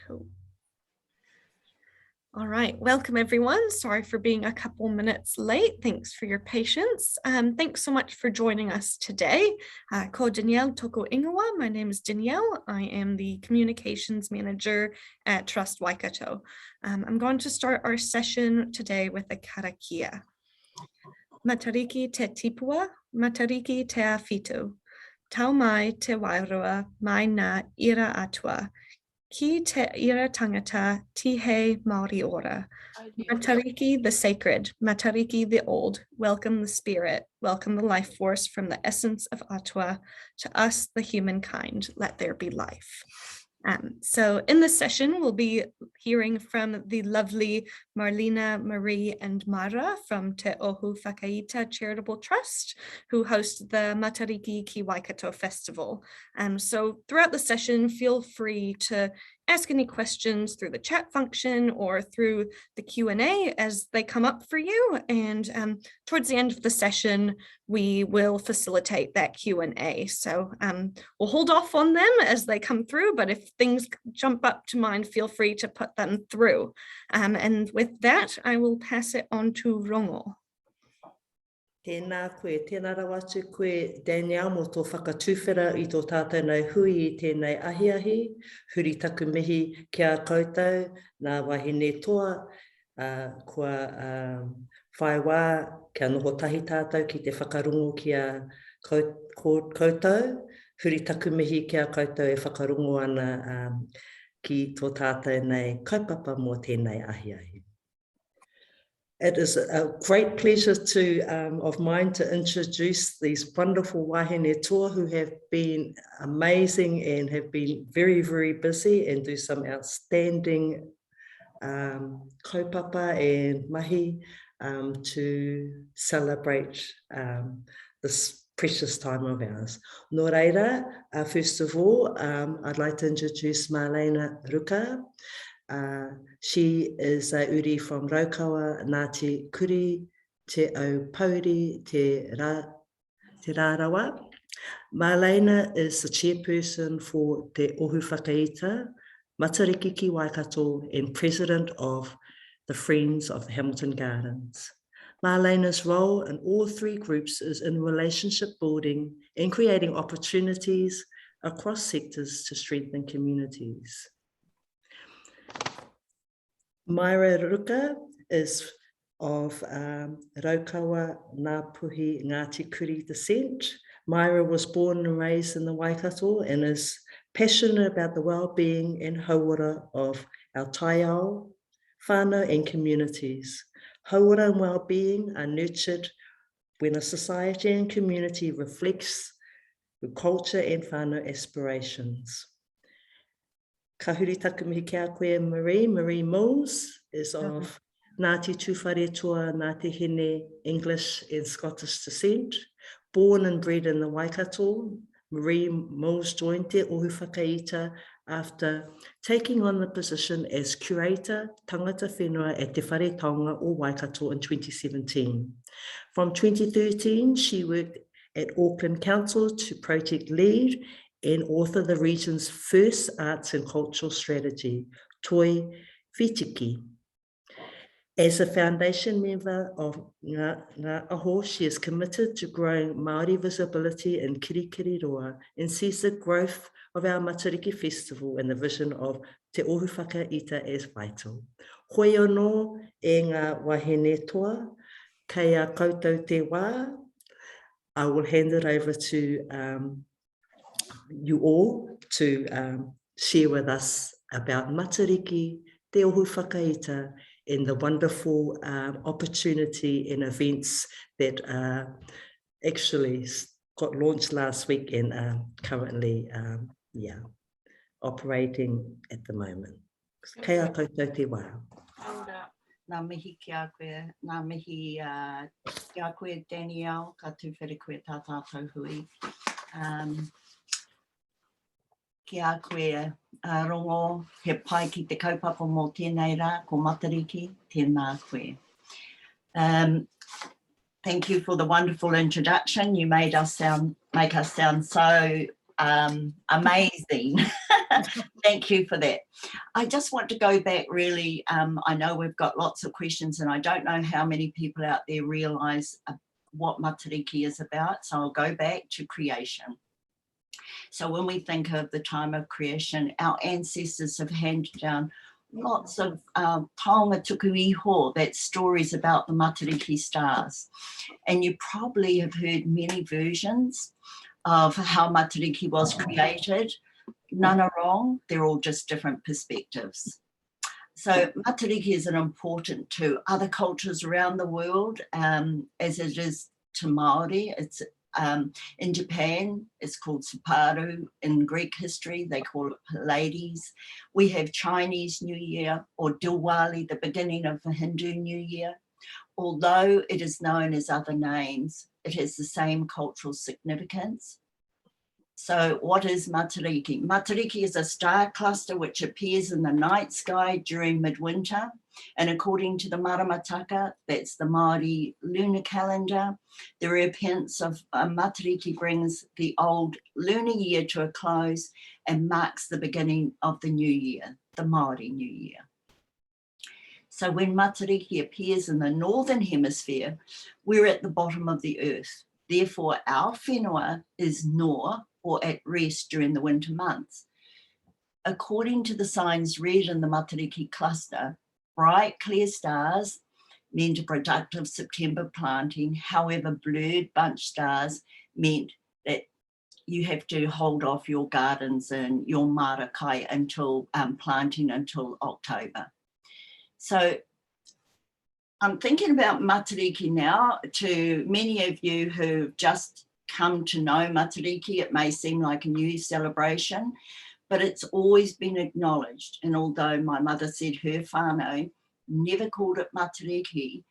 Waikato. All right, welcome everyone. Sorry for being a couple minutes late. Thanks for your patience. Thanks so much for joining us today. Ko Danielle toko ingoa. My name is Danielle. I am the Communications Manager at Trust Waikato. I'm going to start our session today with a karakia. Matariki te tipua, matariki te awhitu. Tau mai te wairua, mai nā ira atua. Ki te ira tangata, tihe Māori ora. Matariki the sacred, Matariki the old, welcome the spirit, welcome the life force from the essence of Atua, to us the humankind, let there be life. So in this session, we'll be hearing from the lovely Marleina, Maree, and Myra from Te Ohu Whakaita Charitable Trust, who host the Matariki ki Waikato Festival. So throughout the session, feel free to ask any questions through the chat function or through the Q&A as they come up for you. And towards the end of the session, we will facilitate that Q&A. So we'll hold off on them as they come through, but if things jump up to mind, feel free to put them through. And with that, I will pass it on to Rongo. Tēnā koe, tēnā rawatu koe, Danielle, mō tō whakatūwhera i tō tātou nei hui i tēnei ahiahi, huri taku mihi kia koutou, nā wahine toa, kua whai wā, kia noho tahi tātou ki te whakarungo kia koutou, huri taku mihi kia koutou e whakarungo ana ki tō tātou nei kaupapa mō tēnei ahiahi. It is a great pleasure of mine to introduce these wonderful wahine toa who have been amazing and have been very, very busy and do some outstanding kaupapa and mahi to celebrate this precious time of ours. Nō reira, first of all, I'd like to introduce Marleina Ruka. She is a uri from Raukawa, Ngāti Kuri, Te Au Pauri, Te Rārawa. Marleina is the chairperson for Te Ohu Whakaita, Matariki ki Waikato, and president of the Friends of the Hamilton Gardens. Marleina's role in all three groups is in relationship building and creating opportunities across sectors to strengthen communities. Myra Ruka is of Raukawa, Ngāpuhi, Ngāti Kuri descent. Myra was born and raised in the Waikato and is passionate about the well-being and hauora of our taiao, whānau and communities. Hauora and well-being are nurtured when a society and community reflects the culture and whānau aspirations. Ka huri taku mihi kia koe Maree. Maree Mills is of Ngāti Tūwhare Toa, Ngāti Hene, English and Scottish descent. Born and bred in the Waikato, Maree Mills joined Te Ohu Whakaita after taking on the position as curator tangata whenua at Te Whare Taonga o Waikato in 2017. From 2013, she worked at Auckland Council to project lead and author the region's first arts and cultural strategy, Toi Whitiki. As a foundation member of Ngā Aho, she is committed to growing Māori visibility in Kirikiriroa and sees the growth of our Matariki Festival and the vision of Te Ohu Whakaita as vital. Hoi anō e ngā wahine toa, kei a koutou te wā. I will hand it over to you all to share with us about Matariki, Te Ohu Whakaita, and the wonderful opportunity and events that actually got launched last week and currently operating at the moment. Kei a koutou te wā. Nā mihi kia koe, nā mihi kia koe Danielle, ka tūwheri koe tā tātou hui. Kia koe rongo, he pai ki te kaupapa mō tēnei rā, ko Matariki, tēnā koe. Thank you for the wonderful introduction. You make us sound so amazing. Thank you for that. I just want to go back really. I know we've got lots of questions and I don't know how many people out there realise what Matariki is about. So I'll go back to creation. So when we think of the time of creation, our ancestors have handed down lots of taonga tuku iho, that's stories about the Matariki stars. And you probably have heard many versions of how Matariki was created. None are wrong, they're all just different perspectives. So Matariki is important to other cultures around the world, as it is to Māori. It's in Japan, it's called Saparu. In Greek history, they call it Pleiades. We have Chinese New Year, or Diwali, the beginning of the Hindu New Year. Although it is known as other names, it has the same cultural significance. So what is Matariki? Matariki is a star cluster which appears in the night sky during midwinter. And according to the Maramataka, that's the Māori lunar calendar, the reappearance of Matariki brings the old lunar year to a close and marks the beginning of the new year, the Māori New Year. So when Matariki appears in the northern hemisphere, we're at the bottom of the earth. Therefore, our whenua is noa, or at rest during the winter months. According to the signs read in the Matariki cluster, bright clear stars meant a productive September planting. However, blurred bunch stars meant that you have to hold off your gardens and your marakai until planting until October. So I'm thinking about Matariki now. To many of you who've just come to know Matariki, it may seem like a new celebration, but it's always been acknowledged. And although my mother said her whānau never called it Matariki,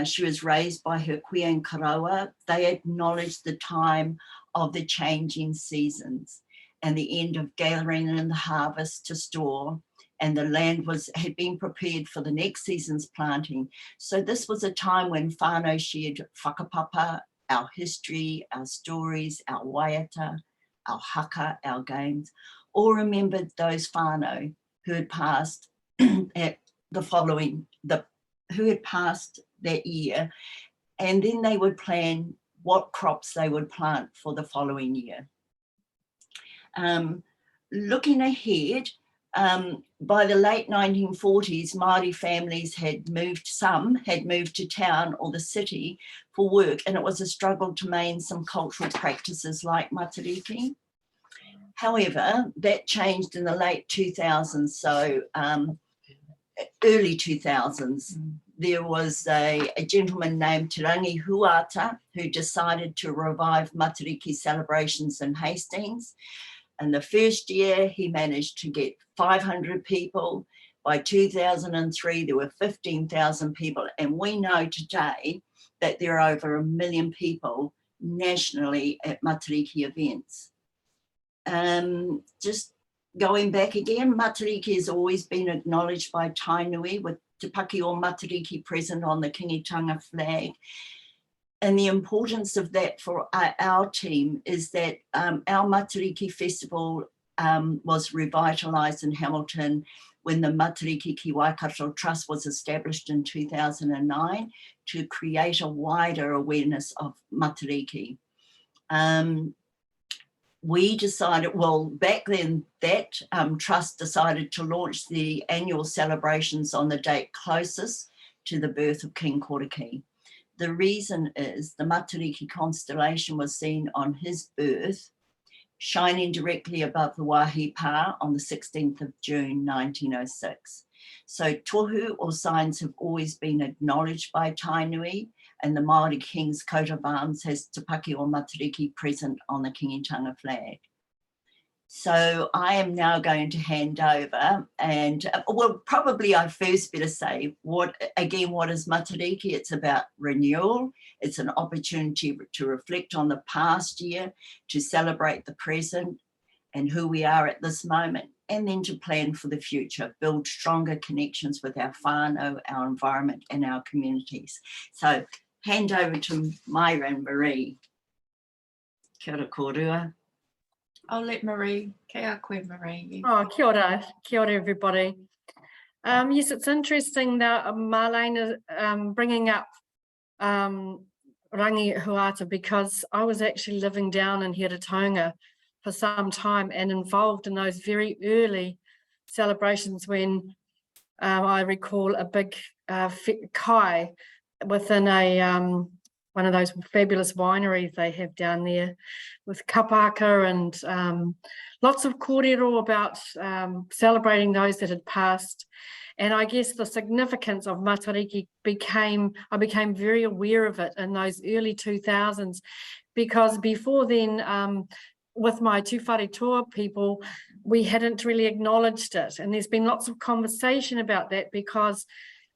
she was raised by her kuia and karaua, they acknowledged the time of the changing seasons and the end of gathering in the harvest to store, and the land had been prepared for the next season's planting. So this was a time when whānau shared whakapapa, our history, our stories, our waiata, our haka, our games, all remembered those whānau who had passed at the following, who had passed that year, and then they would plan what crops they would plant for the following year. Looking ahead, by the late 1940s, Māori families some had moved to town or the city for work, and it was a struggle to maintain some cultural practices like Matariki. However, that changed in the late 2000s, so early 2000s. There was a gentleman named Te Rangi Huata who decided to revive Matariki celebrations in Hastings. And the first year he managed to get 500 people. By 2003, there were 15,000 people. And we know today that there are over 1 million people nationally at Matariki events. Just going back again, Matariki has always been acknowledged by Tainui, with Te Paki o Matariki present on the Kingitanga flag. And the importance of that for our team is that our Matariki Festival was revitalised in Hamilton when the Matariki Ki Waikato Trust was established in 2009 to create a wider awareness of Matariki. We decided, well, back then that trust decided to launch the annual celebrations on the date closest to the birth of King Koriki. The reason is the Matariki constellation was seen on his birth, shining directly above the Wāhi Pā on the 16th of June, 1906. So tohu or signs have always been acknowledged by Tainui, and the Māori King's coat of arms has Te Paki o Matariki present on the Kingitanga flag. So I am now going to hand over, and well, probably I first better say what is Matariki? It's about renewal. It's an opportunity to reflect on the past year, to celebrate the present and who we are at this moment, and then to plan for the future, build stronger connections with our whānau, our environment and our communities. So hand over to Myra and Maree. Kia ora kōrua. I'll let Maree. Kia koe, Maree. Oh, kia ora everybody. Yes, it's interesting that Marleina bringing up rangi huata, because I was actually living down in Heretaunga for some time and involved in those very early celebrations when I recall a big kai within a one of those fabulous wineries they have down there with kapaka and lots of kōrero about celebrating those that had passed. And I guess the significance of Matariki I became very aware of it in those early 2000s, because before then, with my tūwhare tour people, we hadn't really acknowledged it. And there's been lots of conversation about that because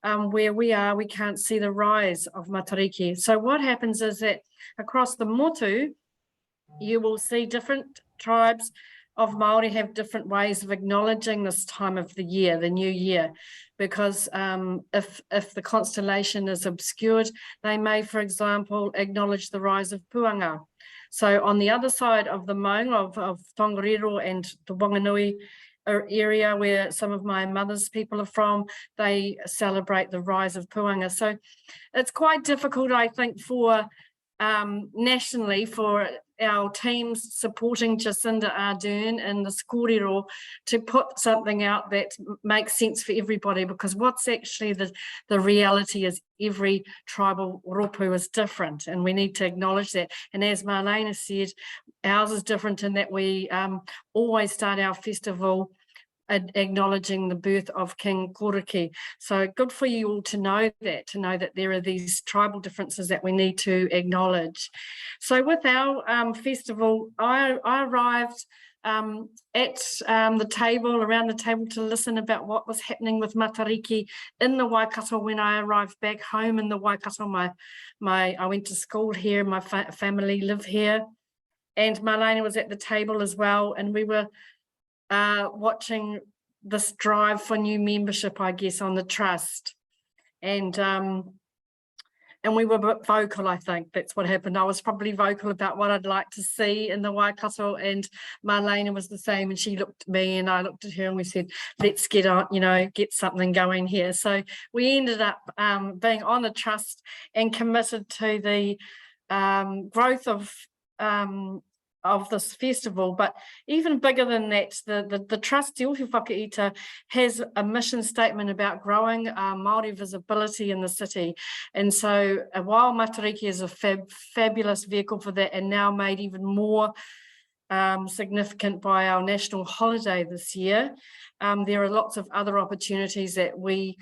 where we are, we can't see the rise of Matariki. So what happens is that across the motu, you will see different tribes of Māori have different ways of acknowledging this time of the year, the new year, because if the constellation is obscured, they may, for example, acknowledge the rise of Puanga. So on the other side of the Maunga of Tongariro and the Wanganui area where some of my mother's people are from, they celebrate the rise of Puanga. So it's quite difficult, I think, for nationally for our teams supporting Jacinda Ardern and the kōrero to put something out that makes sense for everybody, because what's actually the reality is every tribal ropu is different, and we need to acknowledge that. And as Marleina said, ours is different in that we always start our festival acknowledging the birth of King Koriki. So good for you all to know that there are these tribal differences that we need to acknowledge. So with our festival, I arrived around the table to listen about what was happening with Matariki in the Waikato when I arrived back home in the Waikato. I went to school here, my family live here, and Marleina was at the table as well, and we were watching this drive for new membership, I guess, on the trust, and we were a bit vocal. I think that's what happened. I was probably vocal about what I'd like to see in the Waikato, and Marleina was the same, and she looked at me and I looked at her and we said, let's get on, get something going here. So we ended up being on the trust and committed to the growth of this festival. But even bigger than that, the trust Te Ohi Whakaita has a mission statement about growing Māori visibility in the city. And so while Matariki is a fabulous vehicle for that, and now made even more significant by our national holiday this year, there are lots of other opportunities that we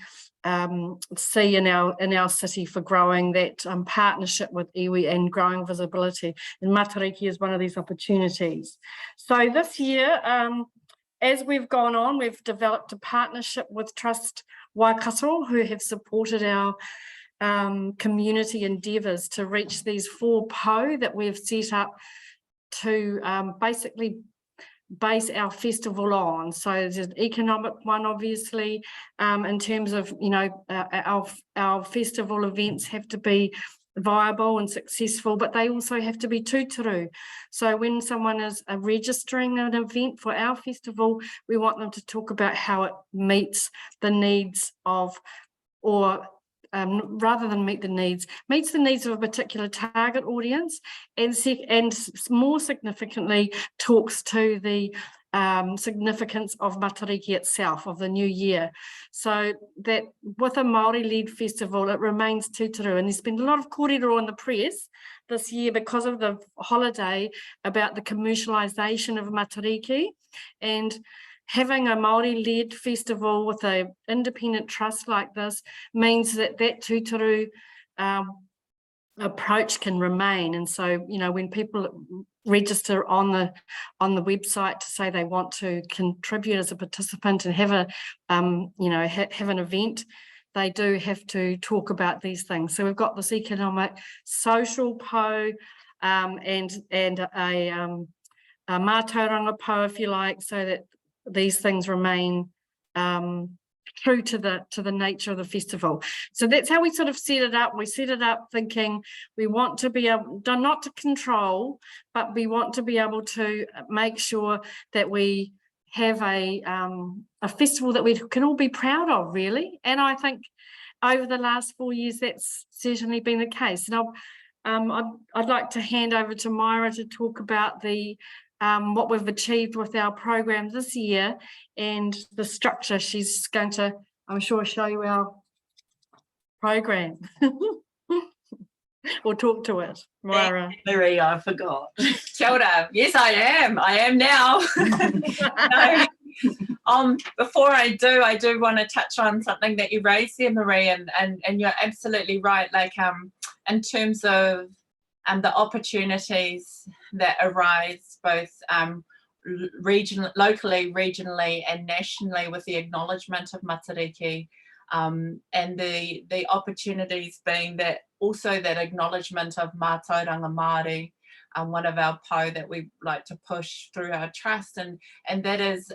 see in our city for growing that partnership with iwi and growing visibility, and Matariki is one of these opportunities. So this year, as we've gone on, we've developed a partnership with Trust Waikato, who have supported our community endeavours to reach these 4 po that we've set up to basically base our festival on. So there's an economic one, obviously, in terms of, our festival events have to be viable and successful, but they also have to be tūturu. So when someone is registering an event for our festival, we want them to talk about how it meets the needs of, or rather than meets the needs of a particular target audience, and more significantly talks to the significance of Matariki itself, of the new year. So that with a Māori-led festival, it remains tūturu. And there's been a lot of kōrero in the press this year because of the holiday about the commercialisation of Matariki, and having a Māori-led festival with an independent trust like this means that tūturu approach can remain. And so, when people register on the website to say they want to contribute as a participant and have have an event, they do have to talk about these things. So we've got this economic, social po, and a mātauranga po, if you like, so that these things remain true to the nature of the festival. So that's how we sort of set it up. We set it up thinking we want to be able, not to control, but we want to be able to make sure that we have a festival that we can all be proud of, really. And I think over the last 4 years, that's certainly been the case. And I'd like to hand over to Myra to talk about what we've achieved with our program this year and the structure. She's going to, I'm sure, show you our program or talk to it. Myra. Maree, I forgot. Kia ora. Yes, I am now. No. Before I do want to touch on something that you raised there, Maree, and you're absolutely right. Like in terms of the opportunities that arise both locally, regionally, and nationally with the acknowledgement of Matariki, and the opportunities being that also that acknowledgement of mātauranga Māori, one of our po that we like to push through our trust, and that is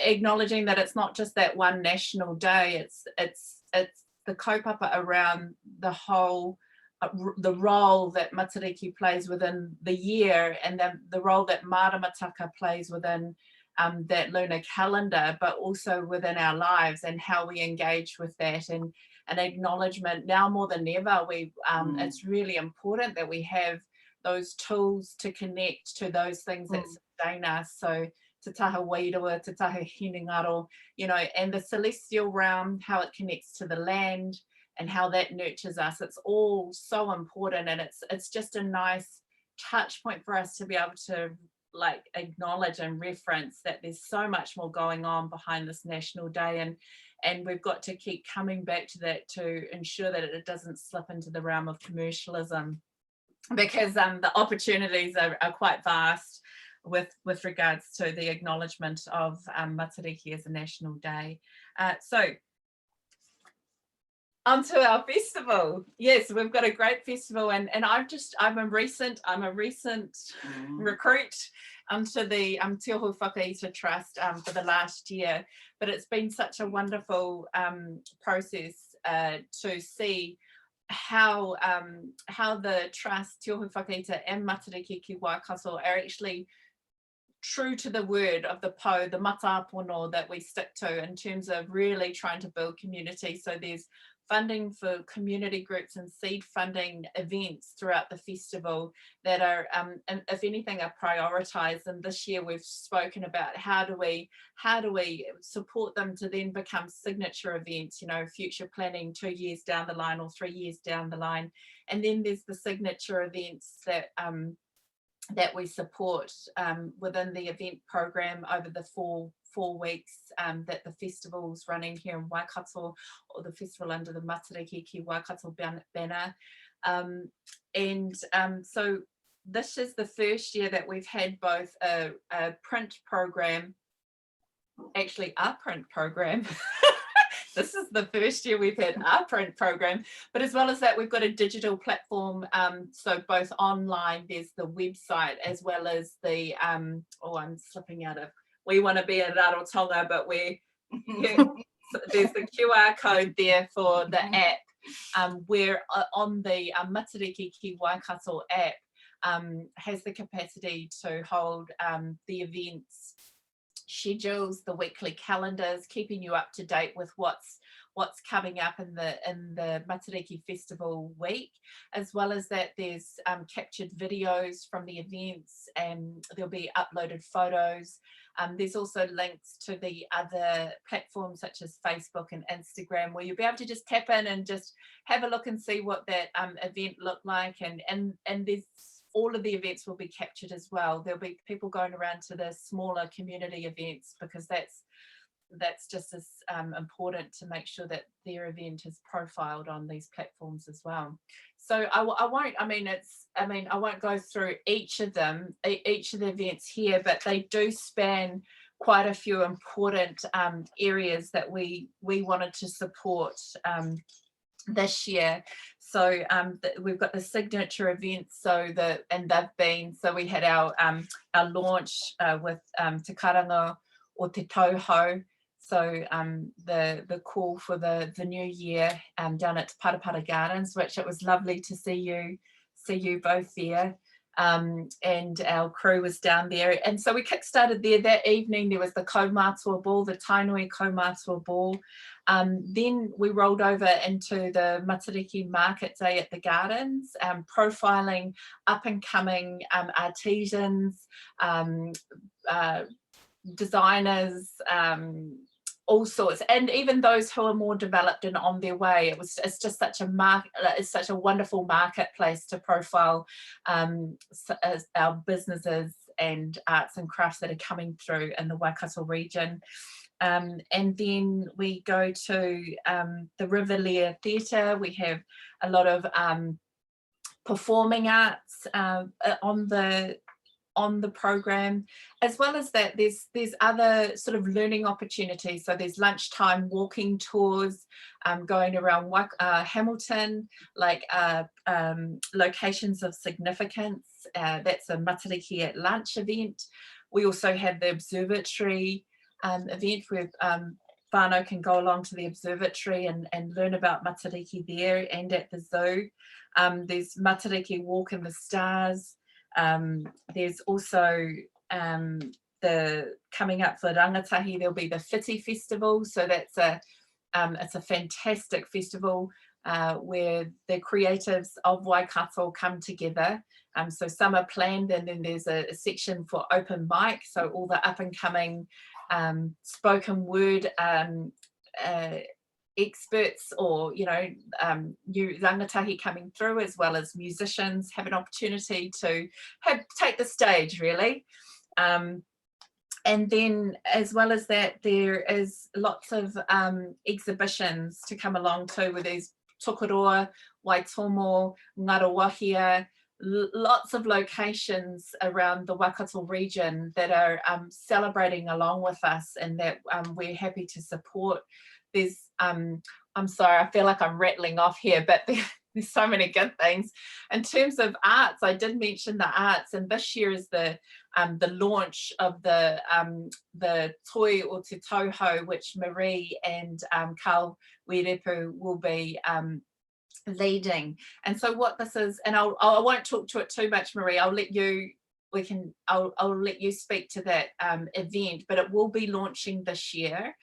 acknowledging that it's not just that one national day, it's the kaupapa around the whole, the role that Matariki plays within the year, and the role that Maramataka plays within that lunar calendar, but also within our lives and how we engage with that, and an acknowledgement now more than ever. It's really important that we have those tools to connect to those things that sustain us. So te taha wairua, te taha hinengaro, and the celestial realm, how it connects to the land and how that nurtures us. It's all so important, and it's just a nice touch point for us to be able to acknowledge and reference that there's so much more going on behind this national day, and we've got to keep coming back to that to ensure that it doesn't slip into the realm of commercialism, because the opportunities are quite vast with regards to the acknowledgement of Matariki as a national day. So onto our festival. Yes, we've got a great festival, and I'm a recent recruit to the Te Oho Whakaita Trust for the last year, but it's been such a wonderful process to see how the trust Te Oho Whakaita and Matariki ki Waikato are actually true to the word of the po, the matapono that we stick to in terms of really trying to build community. So there's funding for community groups and seed funding events throughout the festival that are, if anything, are prioritised. And this year we've spoken about how do we support them to then become signature events, future planning 2 years down the line or 3 years down the line. And then there's the signature events that we support within the event program over the four weeks that the festival's running here in Waikato, or the festival under the Matariki ki Waikato banner. So this is the first year that we've had both a print program, actually our print program. This is the first year we've had our print program, but as well as that, we've got a digital platform. So both online, there's the website, as well as the, I'm slipping out of, we want to be a Rarotonga, but there's the QR code there for the app, where on the Matariki ki Waikato app has the capacity to hold the events schedules, the weekly calendars, keeping you up to date with what's coming up in the Matariki Festival week, as well as that there's captured videos from the events, and there'll be uploaded photos. There's also links to the other platforms such as Facebook and Instagram, where you'll be able to just tap in and just have a look and see what that event looked like, and there's all of the events will be captured as well. There'll be people going around to the smaller community events, because that's just as important to make sure that their event is profiled on these platforms as well. So I won't go through each of the events here, but they do span quite a few important areas that we wanted to support this year. So we've got the signature events, so we had our launch with Te Karanga o Te Tauhou. So the call for the new year down at Parapara Gardens, which it was lovely to see you both there. And our crew was down there, and so we kickstarted there that evening. There was the Kaumatua Ball, the Tainui Kaumatua Ball. Then we rolled over into the Matariki Market Day at the Gardens, profiling up and coming artisans, designers, all sorts, and even those who are more developed and on their way. It's just such a wonderful marketplace to profile our businesses and arts and crafts that are coming through in the Waikato region. And then we go to the Riverlea Theatre. We have a lot of performing arts on the program, as well as that there's other sort of learning opportunities. So there's lunchtime walking tours going around Hamilton, like locations of significance. That's a Matariki at lunch event. We also have the observatory event where whānau can go along to the observatory and learn about Matariki there, and at the zoo. There's Matariki Walk in the Stars. There's also the coming up for Rangatahi, there'll be the Whiti Festival. So that's it's a fantastic festival where the creatives of Waikato come together. So some are planned, and then there's a section for open mic. So all the up and coming spoken word experts, or new rangatahi coming through, as well as musicians, have an opportunity to take the stage, really. And then, as well as that, there is lots of exhibitions to come along too, where there's Tokoroa, Waitomo, Ngarawahia, lots of locations around the Waikato region that are celebrating along with us, and that we're happy to support. There's I'm sorry, I feel like I'm rattling off here, but there's so many good things. In terms of arts, I did mention the arts, and this year is the launch of the Toi o Te Tauhou, which Maree and Carl Wirepu will be leading. And so what this is, and I won't talk to it too much, Maree, I'll let you speak to that event, but it will be launching this year.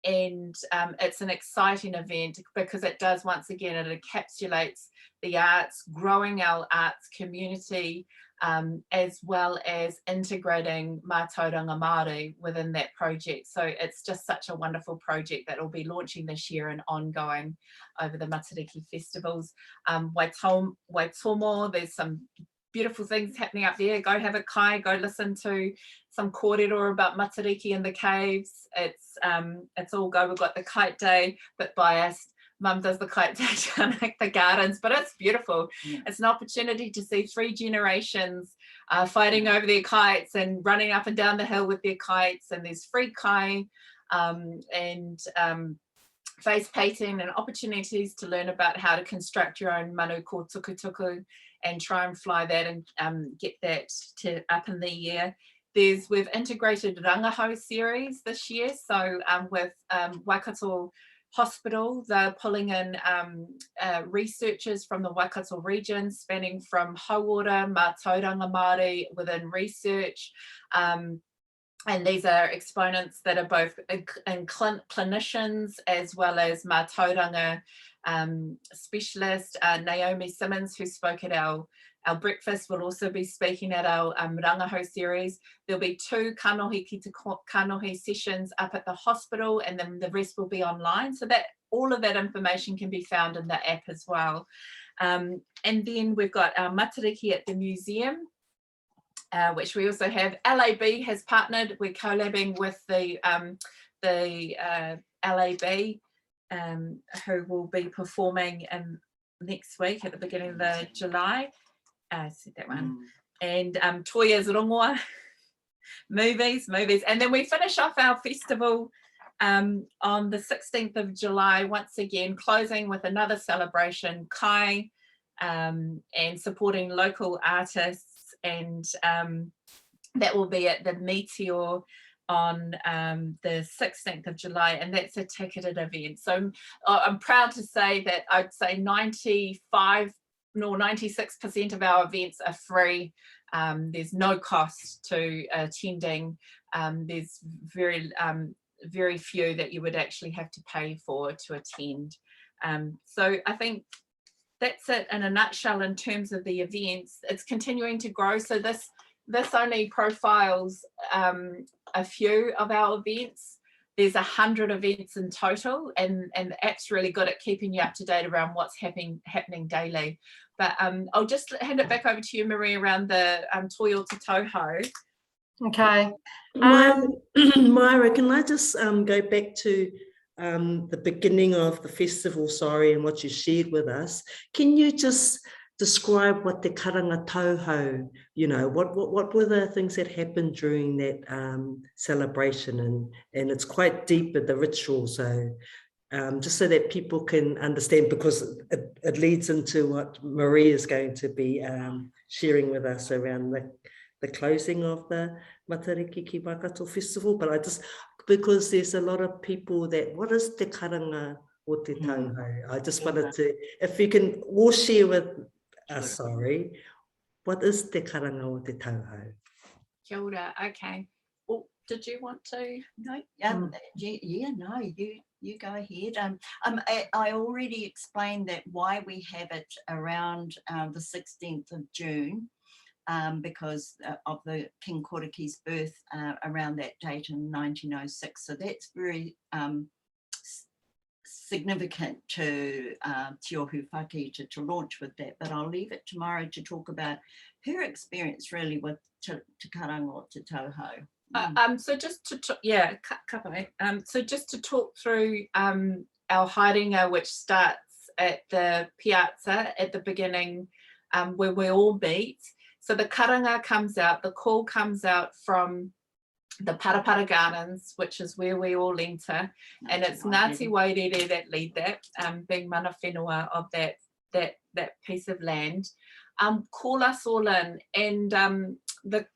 And it's an exciting event because it does, once again, it encapsulates the arts, growing our arts community, as well as integrating mātauranga Māori within that project. So it's just such a wonderful project that will be launching this year and ongoing over the Matariki festivals. Waitomo, there's some beautiful things happening up there. Go have a kai, go listen to some kōrero about Matariki in the caves. It's all go. We've got the kite day, but biased. Mum does the kite day down at the gardens, but it's beautiful. Yeah. It's an opportunity to see 3 generations fighting over their kites and running up and down the hill with their kites, and there's free kai and face painting and opportunities to learn about how to construct your own manu ko tukutuku and try and fly that and get that up in the air. We've integrated rangahau series this year, so with Waikato Hospital, they're pulling in researchers from the Waikato region, spanning from hauora, mātauranga Māori within research, and these are exponents that are both in clinicians as well as mātauranga specialist. Naomi Simmons, who spoke at our breakfast, will also be speaking at our rangahau series. There'll be 2 kanohi ki te kanohi sessions up at the hospital, and then the rest will be online, so that all of that information can be found in the app as well. And then we've got our Matariki at the museum, which we also have. LAB has partnered. We're collabing with the LAB, who will be performing next week at the beginning of July. I said that one. And Toya's Rongoa, movies. And then we finish off our festival on the 16th of July, once again, closing with another celebration, kai, and supporting local artists. And that will be at the Meteor on the 16th of July, and that's a ticketed event. So I'm proud to say that I'd say 96% of our events are free. There's no cost to attending. There's very few that you would actually have to pay for to attend. So I think that's it in a nutshell in terms of the events. It's continuing to grow. So this only profiles a few of our events. There's 100 events in total, and the app's really good at keeping you up to date around what's happening daily. But I'll just hand it back over to you, Maree, around the Toyo Te Tauhou. Okay. Myra, can I just go back to the beginning of the festival, and what you shared with us? Can you just describe what the karanga tauhou, what were the things that happened during that celebration? And it's quite deep in the ritual, so just so that people can understand, because it leads into what Maree is going to be sharing with us around the closing of the Matariki Waikato Festival. But because there's a lot of people that, what is te karanga o te tauhou? I just wanted to, if you can all share with us, what is te karanga o te tauhou? Kia ora, okay. Well, did you want to? No, no, you go ahead. I already explained that why we have it around the 16th of June. Because of the King Koraki's birth around that date in 1906. So that's very significant to Te Ohu Whakaita to launch with that. But I'll leave it to Myra to talk about her experience really with Te Karanga o Te Tauhou. So just to so just to talk through our haringa, which starts at the piazza at the beginning, where we all meet. So the karanga comes out, the call comes out from the Parapara Gardens, which is where we all enter, and it's Ngāti Wairere that lead that, being mana whenua of that piece of land. Call us all in, and the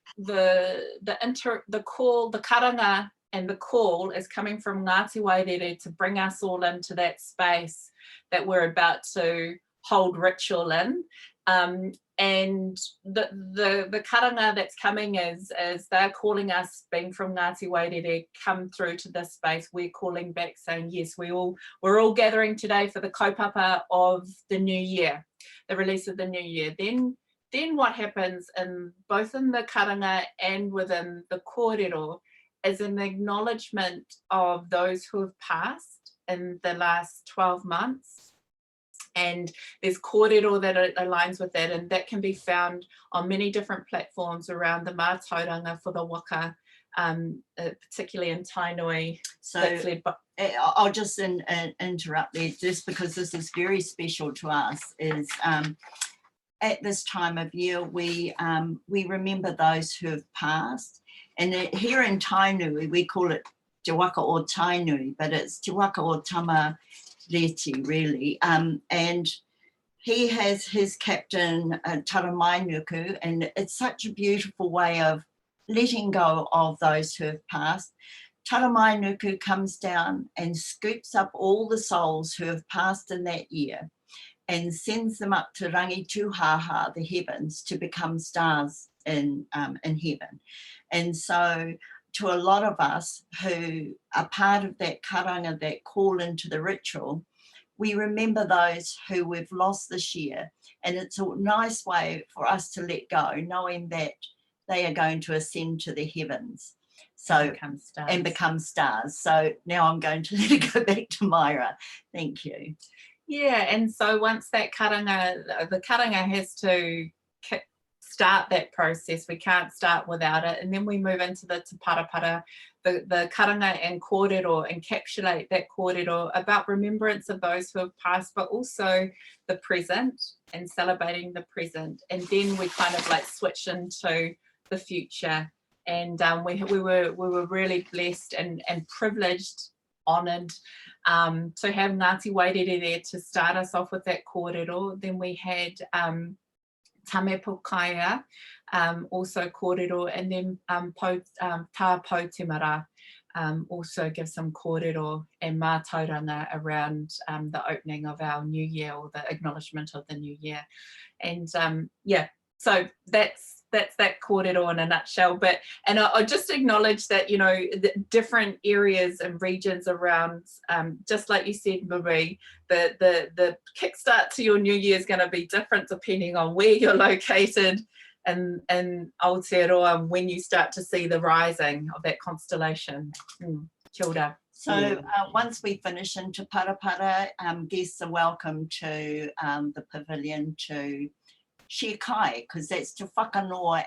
karanga and the call is coming from Ngāti Wairere to bring us all into that space that we're about to hold ritual in. And the karanga that's coming is they're calling us, being from Ngāti Wairere, come through to this space. We're calling back saying, yes, we're all gathering today for the kaupapa of the new year, the release of the new year. Then what happens both in the karanga and within the kōrero is an acknowledgement of those who have passed in the last 12 months. And there's kōrero that aligns with that, and that can be found on many different platforms around the mātauranga for the waka, particularly in Tainui. So I'll just interrupt there, just because this is very special to us, is at this time of year we remember those who have passed. And here in Tainui we call it Te Waka o Tainui, but it's Te Waka o Tama Reti, really, and he has his captain Taramainuku, and it's such a beautiful way of letting go of those who have passed. Taramainuku comes down and scoops up all the souls who have passed in that year and sends them up to Rangi Tuhaha, the heavens, to become stars in heaven. And so to a lot of us who are part of that karanga, that call into the ritual, we remember those who we've lost this year. And it's a nice way for us to let go, knowing that they are going to ascend to the heavens. So become stars. So now I'm going to let it go back to Myra. Thank you. Yeah, and so once that the karanga has to start that process. We can't start without it. And then we move into the te parapara, the karanga and kōrero, encapsulate that kōrero about remembrance of those who have passed, but also the present and celebrating the present. And then we kind of like switch into the future. And we were really blessed and privileged, honoured to have Ngāti Wairere there to start us off with that kōrero. Then we had tamepo kaia, also kōrero, and then tā Poutemara also give some kōrero and mātauranga around the opening of our new year, or the acknowledgement of the new year. And yeah, so that's that kōrero in a nutshell. But and I just acknowledge that, you know, the different areas and regions around, just like you said, Maree, the kickstart to your new year is going to be different depending on where you're located and Aotearoa, when you start to see the rising of that constellation. Kia ora. So once we finish into Parapara, guests are welcome to the pavilion to share kai, because that's to whakanoa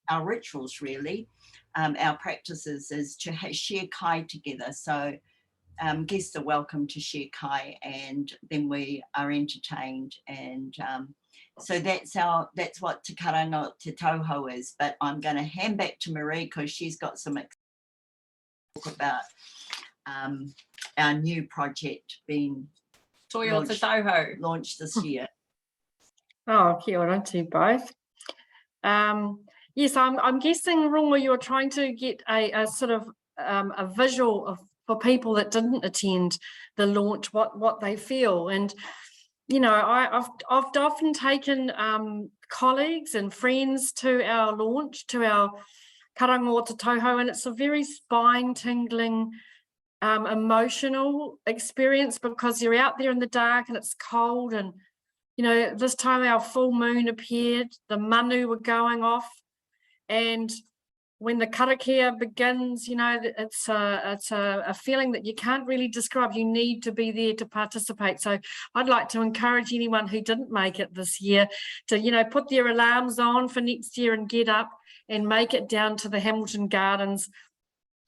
our rituals, really. Our practices is to share kai together. So guests are welcome to share kai, and then we are entertained. And so that's what Te Karanga Te Tauhou is. But I'm going to hand back to Maree, because she's got some talk about our new project being Toyo Te Tauhou launched this year. Oh, kia ora to both. Yes, I'm guessing, Runga, you're trying to get a sort of a visual of, for people that didn't attend the launch, what they feel. And you know, I've often taken colleagues and friends to our launch, to our Karanga Te Tauhou, and it's a very spine-tingling, emotional experience, because you're out there in the dark and it's cold. And you know, this time our full moon appeared, the manu were going off, and when the karakia begins, you know, it's a feeling that you can't really describe. You need to be there to participate. So I'd like to encourage anyone who didn't make it this year to, you know, put their alarms on for next year and get up and make it down to the Hamilton Gardens,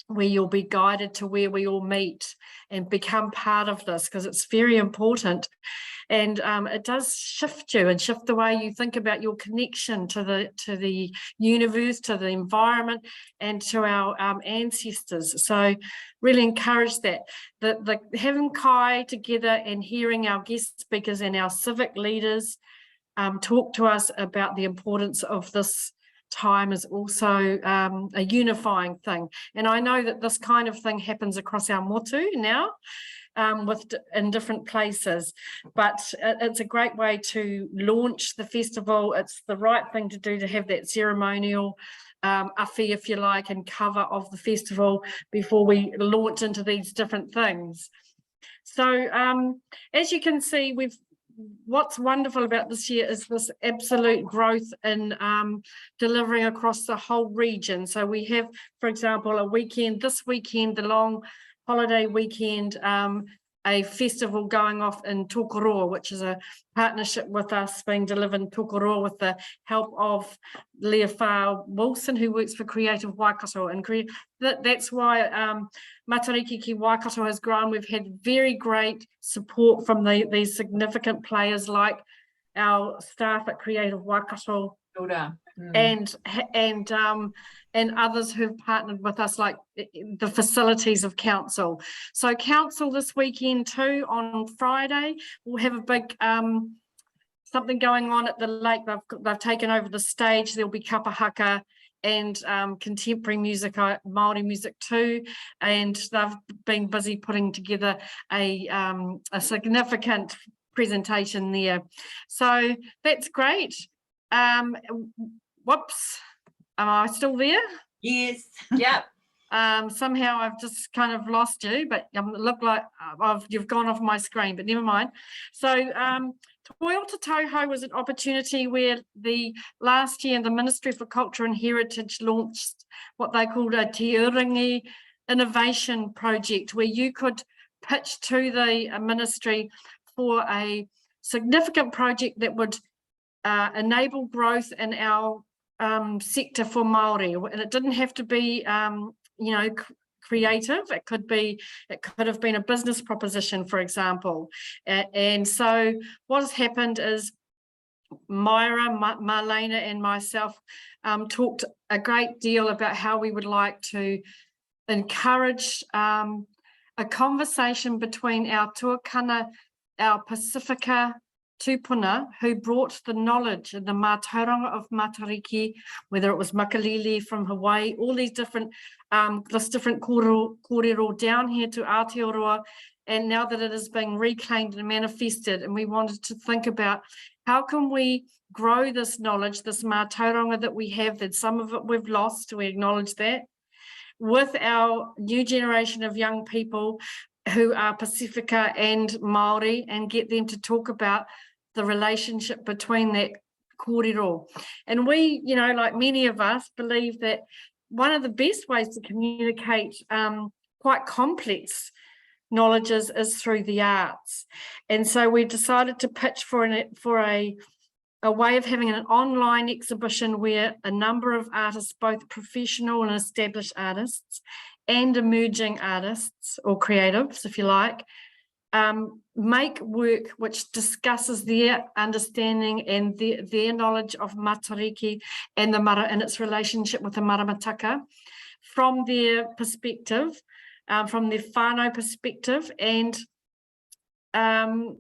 where you'll be guided to where we all meet, and become part of this, because it's very important. And it does shift you and shift the way you think about your connection to the universe, to the environment, and to our ancestors. So really encourage that. The having kai together and hearing our guest speakers and our civic leaders talk to us about the importance of this time is also a unifying thing. And I know that this kind of thing happens across our motu now, in different places, but it's a great way to launch the festival. It's the right thing to do, to have that ceremonial awhi, if you like, and cover of the festival before we launch into these different things. So as you can see, what's wonderful about this year is this absolute growth in delivering across the whole region. So we have, for example, this weekend, the long holiday weekend, a festival going off in Tokoroa, which is a partnership with us being delivered in Tokoroa with the help of Leah Wilson, who works for Creative Waikato. And that's why Matariki ki Waikato has grown. We've had very great support from these significant players like our staff at Creative Waikato. And others who've partnered with us, like the facilities of council. So council this weekend too, on Friday, we'll have a big something going on at the lake. They've taken over the stage. There'll be kapahaka and contemporary music, Māori music too, and they've been busy putting together a significant presentation there. So that's great. Whoops, am I still there? Yes. Yeah. Somehow I've just kind of lost you, but look like you've gone off my screen, but never mind. So Toyo Te Tauhou was an opportunity where last year the Ministry for Culture and Heritage launched what they called a Te Urangi Innovation Project, where you could pitch to the ministry for a significant project that would enable growth in our sector for Māori. And it didn't have to be creative. It could have been a business proposition, for example. And so what has happened is Myra, Marleina and myself talked a great deal about how we would like to encourage a conversation between our tuakana, our Pacifica tupuna who brought the knowledge and the mātauranga of Matariki, whether it was Makalili from Hawaii, all these different, this different kōrero down here to Aotearoa. And now that it is being reclaimed and manifested, and we wanted to think about how can we grow this knowledge, this mātauranga that we have, that some of it we've lost, we acknowledge that, with our new generation of young people who are Pacifica and Māori, and get them to talk about the relationship between that kōrero. And we, you know, like many of us, believe that one of the best ways to communicate quite complex knowledges is through the arts. And so we decided to pitch for a way of having an online exhibition where a number of artists, both professional and established artists and emerging artists or creatives, if you like, make work which discusses their understanding and their knowledge of Matariki and the mara and its relationship with the maramataka from their perspective, from their whānau perspective. And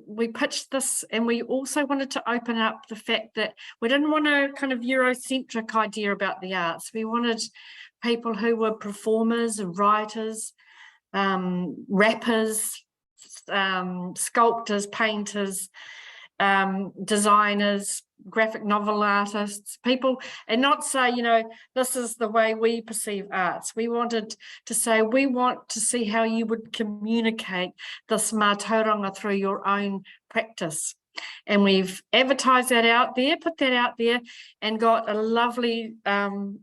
we pitched this, and we also wanted to open up the fact that we didn't want a kind of Eurocentric idea about the arts. We wanted people who were performers and writers, rappers, sculptors, painters, designers, graphic novel artists, people, and not say, you know, this is the way we perceive arts. We wanted to say, we want to see how you would communicate this mātauranga through your own practice. And we've advertised that out there, put that out there, and got a lovely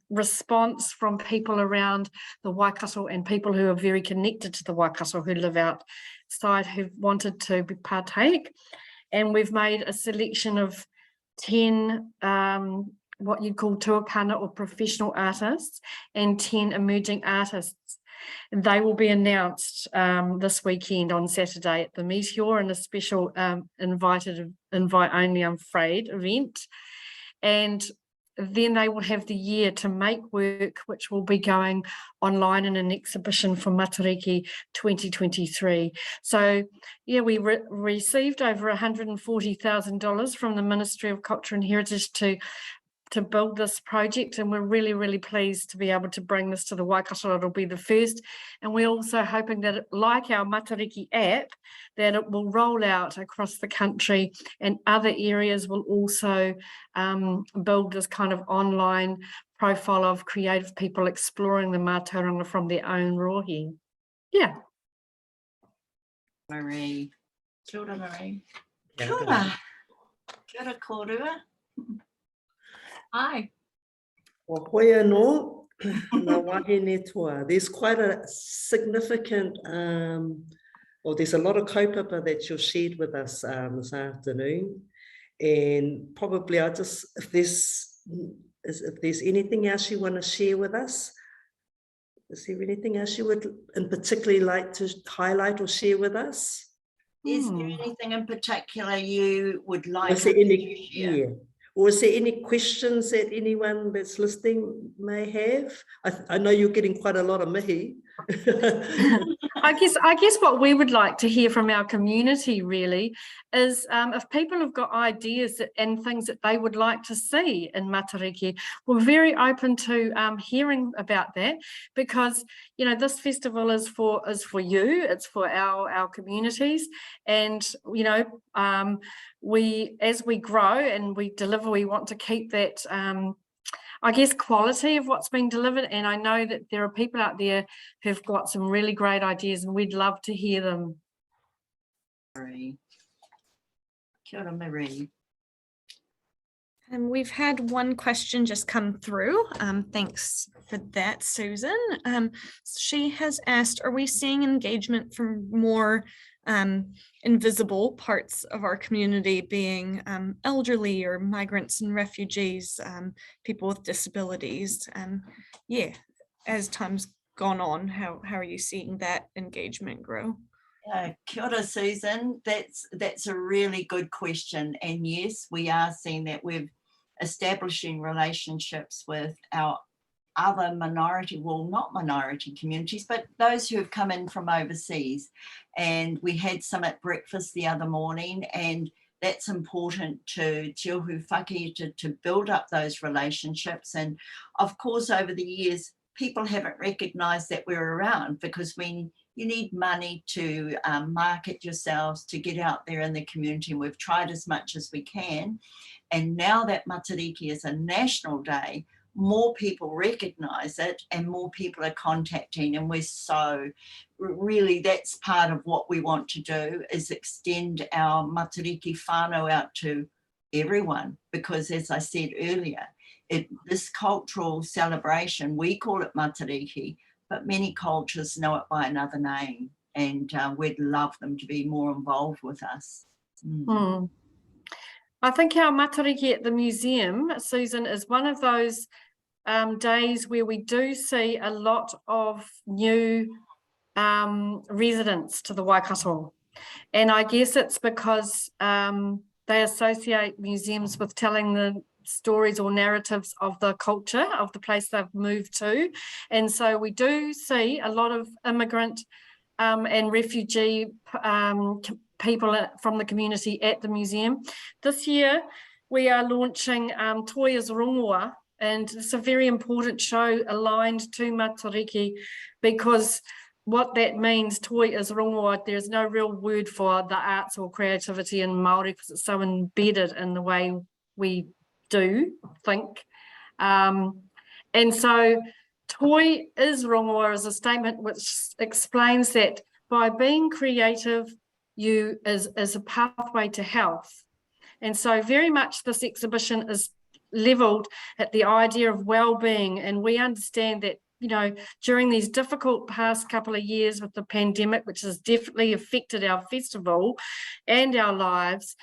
response from people around the Waikato and people who are very connected to the Waikato who live outside who wanted to partake. And we've made a selection of 10 what you'd call tuakana or professional artists and 10 emerging artists. They will be announced this weekend on Saturday at the Meteor in a special invite only, I'm afraid, event. And then they will have the year to make work, which will be going online in an exhibition for Matariki 2023. So, yeah, we received over $140,000 from the Ministry of Culture and Heritage to build this project, and we're really, really pleased to be able to bring this to the Waikato. It'll be the first, and we're also hoping that, like our Matariki app, that it will roll out across the country, and other areas will also build this kind of online profile of creative people exploring the mātauranga from their own rohe. Yeah. Maree. Kia ora, Maree. Kia ora. Kia ora kōrua. Hi. O hoi anō, nā wahine toa. There's quite a significant, there's a lot of kaupapa that you've shared with us this afternoon. And probably if there's anything else you want to share with us, is there anything else you would in particularly like to highlight or share with us? Is there anything in particular you would like to share? Yeah. Or is there any questions that anyone that's listening may have? I know you're getting quite a lot of mihi. I guess what we would like to hear from our community really is if people have got ideas and things that they would like to see in Matariki, we're very open to hearing about that, because you know this festival is for you, it's for our communities, and you know as we grow and we deliver, we want to keep that I guess quality of what's being delivered, and I know that there are people out there who've got some really great ideas, and we'd love to hear them. Maree. Kia ora, Maree. And we've had one question just come through. Thanks for that, Susan. She has asked, are we seeing engagement from more invisible parts of our community, being elderly or migrants and refugees, people with disabilities? Yeah, as time's gone on, how are you seeing that engagement grow? Kia ora, Susan. That's a really good question. And yes, we are seeing that we're establishing relationships with our other minority, well, not minority communities, but those who have come in from overseas. And we had some at breakfast the other morning, and that's important to Te Uhu Whakaita to build up those relationships. And of course, over the years, people haven't recognised that we're around, because when you need money to market yourselves, to get out there in the community, and we've tried as much as we can. And now that Matariki is a national day, more people recognise it and more people are contacting, and we're so really, that's part of what we want to do, is extend our Matariki whānau out to everyone, because as I said earlier, this cultural celebration, we call it Matariki, but many cultures know it by another name, and we'd love them to be more involved with us. I think our Matariki at the museum, Susan, is one of those days where we do see a lot of new residents to the Waikato. And I guess it's because they associate museums with telling the stories or narratives of the culture of the place they've moved to. And so we do see a lot of immigrant and refugee people from the community at the museum. This year, we are launching Toi is Rongoa, and it's a very important show aligned to Matariki, because what that means, Toi is Rongoa, there's no real word for the arts or creativity in Māori, because it's so embedded in the way we do think. And so Toi is Rongoa is a statement which explains that by being creative, you is a pathway to health. And so very much this exhibition is levelled at the idea of well-being, and we understand that, you know, during these difficult past couple of years with the pandemic, which has definitely affected our festival and our lives,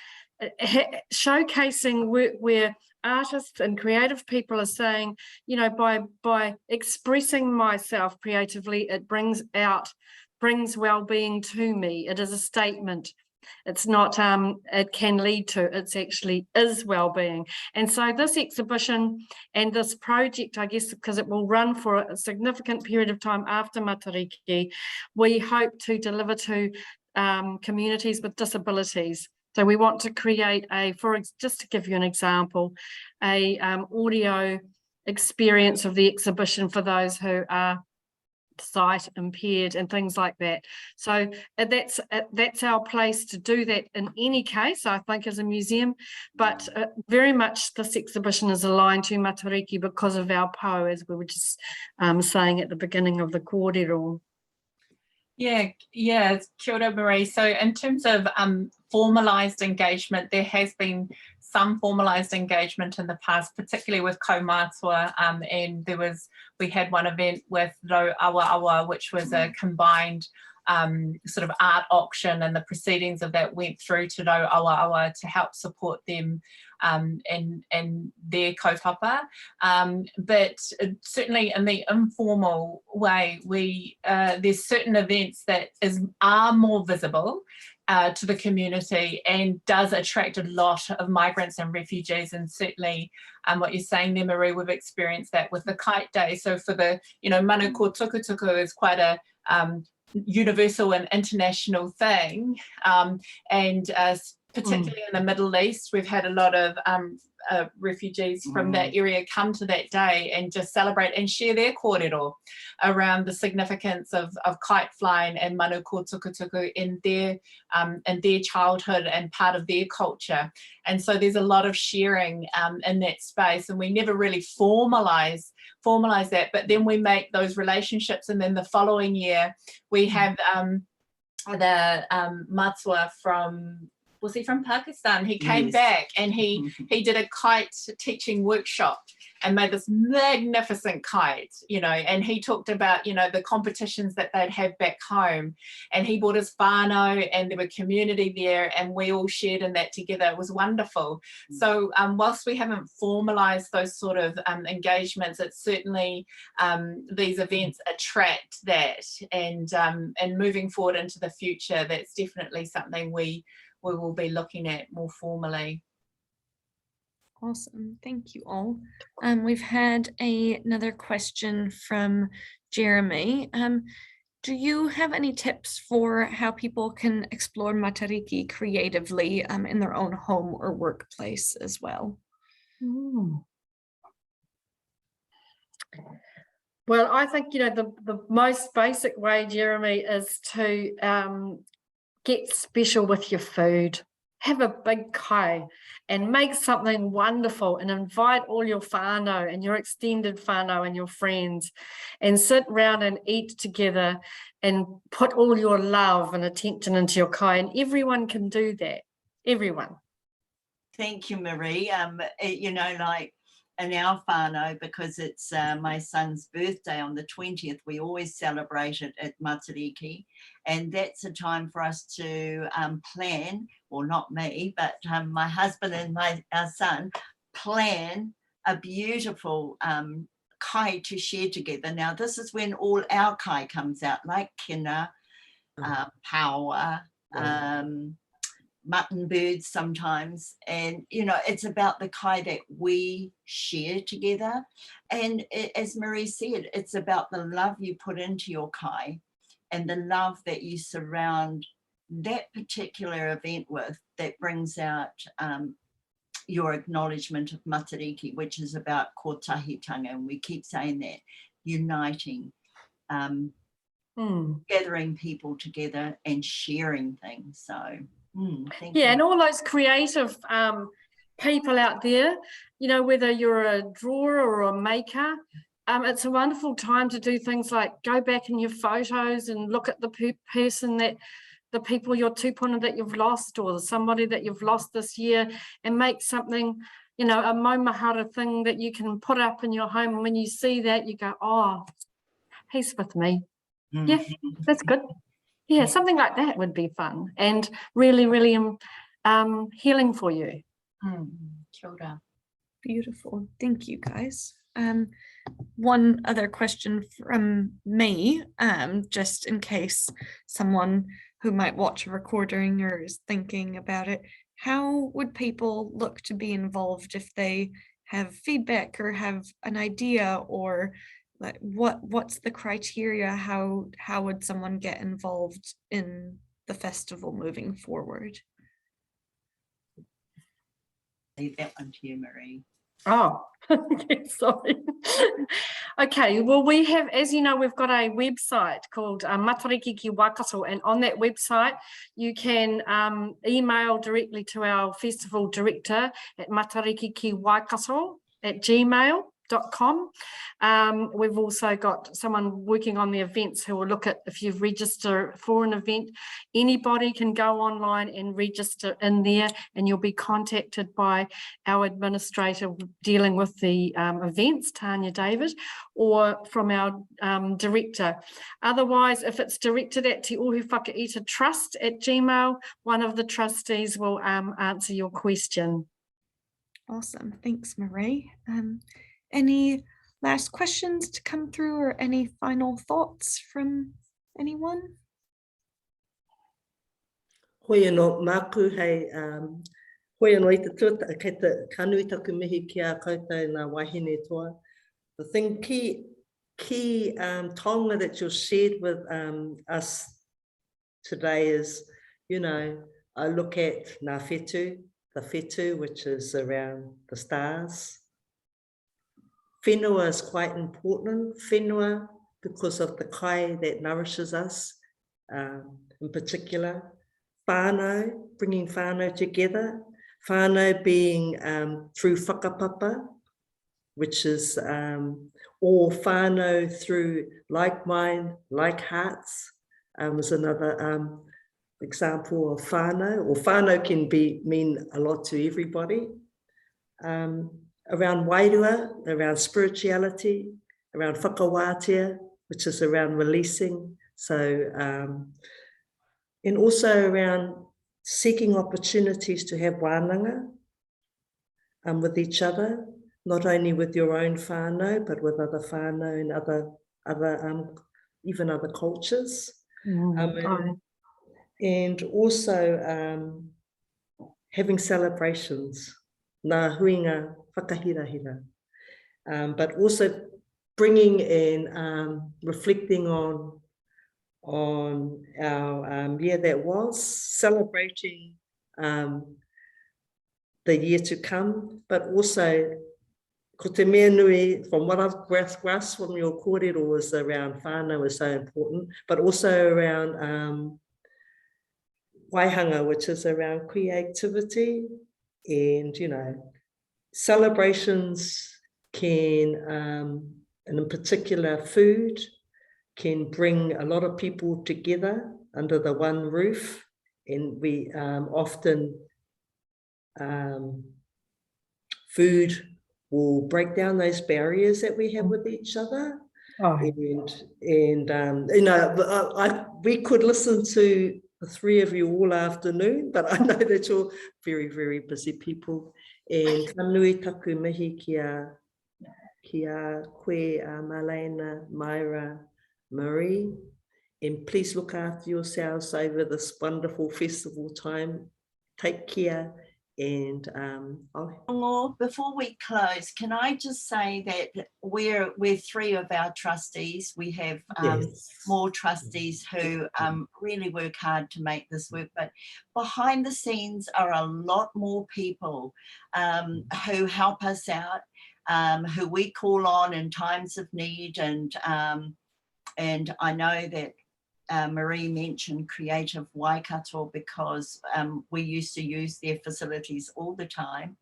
showcasing work where artists and creative people are saying, you know, by expressing myself creatively, it brings well-being to me. It is a statement. It's not, it can lead to, it's actually is well-being. And so this exhibition and this project, I guess, because it will run for a significant period of time after Matariki, we hope to deliver to communities with disabilities. So we want to create just to give you an example, a audio experience of the exhibition for those who are sight impaired and things like that. So that's our place to do that in any case, I think, as a museum, but very much this exhibition is aligned to Matariki because of our po, as we were just saying at the beginning of the kōrero. Yeah, kia ora, Maree. So in terms of formalised engagement, there has been some formalised engagement in the past, particularly with kaumātua, and we had one event with Ro Awa, which was a combined sort of art auction, and the proceedings of that went through to Ro Awa to help support them in their kaupapa. But certainly in the informal way, there's certain events that are more visible to the community and does attract a lot of migrants and refugees. And certainly what you're saying there, Maree, we've experienced that with the Kite Day. So for the, manu ko tukutuku is quite a universal and international thing. Particularly in the Middle East, we've had a lot of refugees from that area come to that day and just celebrate and share their kōrero around the significance of kite flying and manu ko tukutuku in their childhood and part of their culture. And so there's a lot of sharing in that space, and we never really formalize that, but then we make those relationships, and then the following year we have the matua was he from Pakistan? He came back and he did a kite teaching workshop and made this magnificent kite, and he talked about, the competitions that they'd have back home, and he brought his whānau and there were community there and we all shared in that together. It was wonderful. So whilst we haven't formalized those sort of engagements, it's certainly these events attract that, and moving forward into the future, that's definitely something we will be looking at more formally. Awesome, thank you all. We've had another question from Jeremy. Do you have any tips for how people can explore Matariki creatively in their own home or workplace as well? Well, I think, the most basic way, Jeremy, is to get special with your food. Have a big kai and make something wonderful and invite all your whānau and your extended whānau and your friends and sit around and eat together and put all your love and attention into your kai, and everyone can do that. Everyone. Thank you, Maree. Like in our whānau, because it's my son's birthday on the 20th, we always celebrate it at Matariki, and that's a time for us to plan, or not me, but my husband and our son plan a beautiful kai to share together. Now, this is when all our kai comes out, like kina, hauora, mutton birds sometimes, and it's about the kai that we share together. And as Maree said, it's about the love you put into your kai and the love that you surround that particular event with, that brings out your acknowledgement of Matariki, which is about kotahitanga, and we keep saying that, uniting, gathering people together and sharing things. So thank you. And all those creative people out there, whether you're a drawer or a maker, it's a wonderful time to do things like go back in your photos and look at the person the people, your tupuna that you've lost, or somebody that you've lost this year, and make something, a mahara thing that you can put up in your home. And when you see that, you go, oh, he's with me. Yeah, that's good. Yeah, something like that would be fun and really, really healing for you. Kia ora. Beautiful. Thank you, guys. One other question from me, just in case someone who might watch a recording or is thinking about it, how would people look to be involved if they have feedback or have an idea, or like what's the criteria? How would someone get involved in the festival moving forward? Leave that one to you, Maree. Oh, okay, sorry. Okay, well, we have, as you know, we've got a website called Matariki ki Waikato, and on that website you can email directly to our festival director at matarikikiwaikato@gmail.com. We've also got someone working on the events who will look at if you've registered for an event. Anybody can go online and register in there, and you'll be contacted by our administrator dealing with the events, Tanya David, or from our director. Otherwise, if it's directed at Te Ohu Whakaita Trust at Gmail, one of the trustees will answer your question. Awesome. Thanks, Maree. Any last questions to come through, or any final thoughts from anyone? Hoi anō māku hei, hoi anō I te tuata, kei te kanui taku mihi ki a koutou nā wahine toa. The thing key tonga that you shared with us today is, I look at ngā whetū, the whetū, which is around the stars. Whenua is quite important. Whenua, because of the kai that nourishes us, in particular. Whānau, bringing whānau together. Whānau being through whakapapa, which is or whānau through like mind, like hearts, is another example of whānau, or whānau can mean a lot to everybody. Around wairua, around spirituality, around whakawātea, which is around releasing. So, and also around seeking opportunities to have wānanga with each other, not only with your own whānau, but with other whānau and even other cultures. And also having celebrations, nā huinga whakahirahira, but also bringing in, reflecting on on our year that was, celebrating the year to come, but also ko te mea nui, from what I've grasped from your kōrero, was around whānau is so important, but also around waihanga, which is around creativity. And, you know, celebrations can, and in particular food, can bring a lot of people together under the one roof. And we often, food will break down those barriers that we have with each other. Oh, And you know, we could listen to the three of you all afternoon, but I know that you're very, very busy people. And ka nui taku mihi ki a koe, Marleina, Myra, Maree. And please look after yourselves over this wonderful festival time. Take care. And before we close, can I just say that we're three of our trustees. We have more trustees who really work hard to make this work, but behind the scenes are a lot more people who help us out, who we call on in times of need. And I know that Maree mentioned Creative Waikato because we used to use their facilities all the time.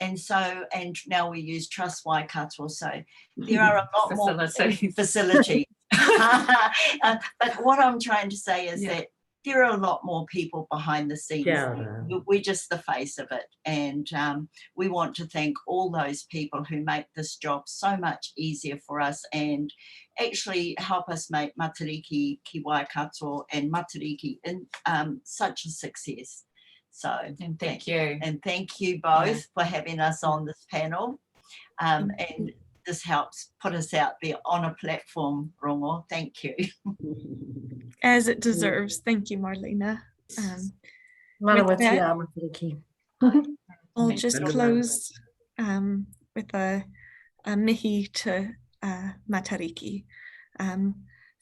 And so, and now we use Trust Waikato. So there are a lot more facilities. But what I'm trying to say is that there are a lot more people behind the scenes. We're just the face of it. And we want to thank all those people who make this job so much easier for us and actually help us make Matariki ki Waikato and Matariki in such a success. So and thank you. And thank you both for having us on this panel. And this helps put us out there on a platform, Rongo. Thank you. As it deserves. Thank you, Marleina. I'll just close with a mihi to Matariki.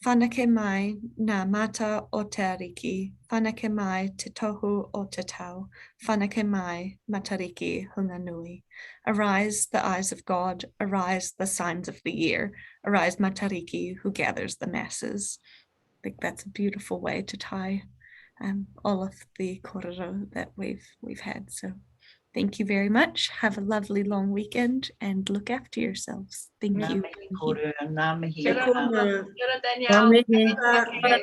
Whanake mai ngā mata o te ariki, whanake mai te tohu o te tau, whanake mai Matariki hunga nui. Arise the eyes of God, arise the signs of the year, arise Matariki who gathers the masses. I think that's a beautiful way to tie all of the kōrero that we've had. So thank you very much. Have a lovely long weekend and look after yourselves. Thank you. Nā mihi. Kia ora, Danielle.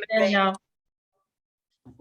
Danielle.